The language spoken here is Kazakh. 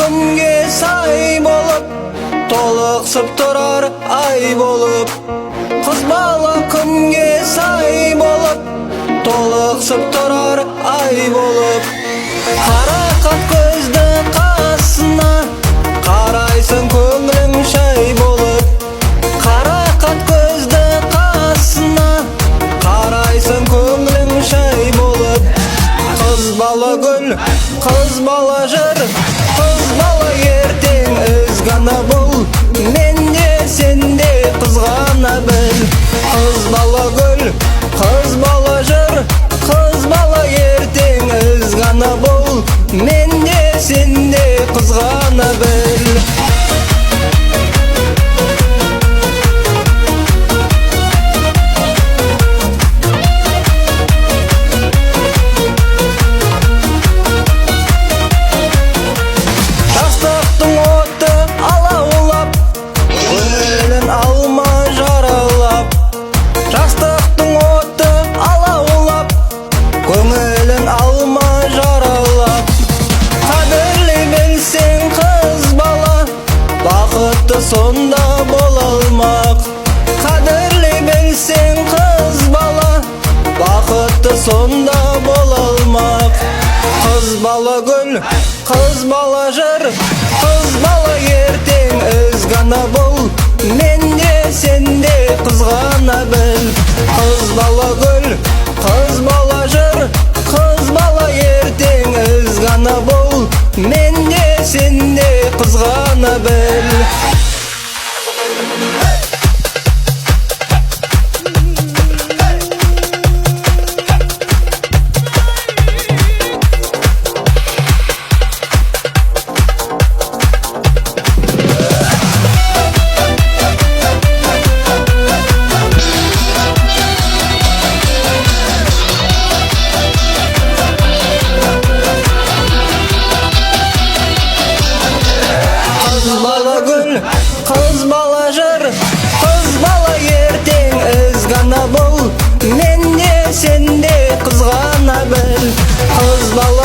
күнге сай болып, толықсып тұрар ай болып. Қыз бала күнге сай болып, толықсып тұрар ай болып. Қарақат көзді қасына, қарайсың көңілің шай болып. Қарақат көзді қасына, қарайсың көңілің шай болып. Қыз бала гүл, қыз бала жыр, қыз бала ертең із ғана бұл. Менде сенде қызғана біл. Қыз бала гүл, қыз бала жыр, қыз бала ертең із ғана бұл. Менде сенде қызғана біл. Жастықтың оты алаулап, көңілін алма жаралап. Жастықтың оты алаулап, көңілін алма жаралап. Қадірлей білсең қыз бала, бақытты сонда бола алмақ. Қадірлей білсең қыз бала, бақытты сонда бола алмақ. Қыз бала гүл, қыз бала жыр, қыз бала ертең із ғана бұл. Менде сенде қызғана біл. Қыз бала гүл, қыз бала жыр, қыз бала ертең із ғана бұл. Менде сенде қызғана біл. Қыз бала гүл, қыз бала жыр, қыз бала ертең із ғана бұл. Менде сенде қызғана біл. Қыз бала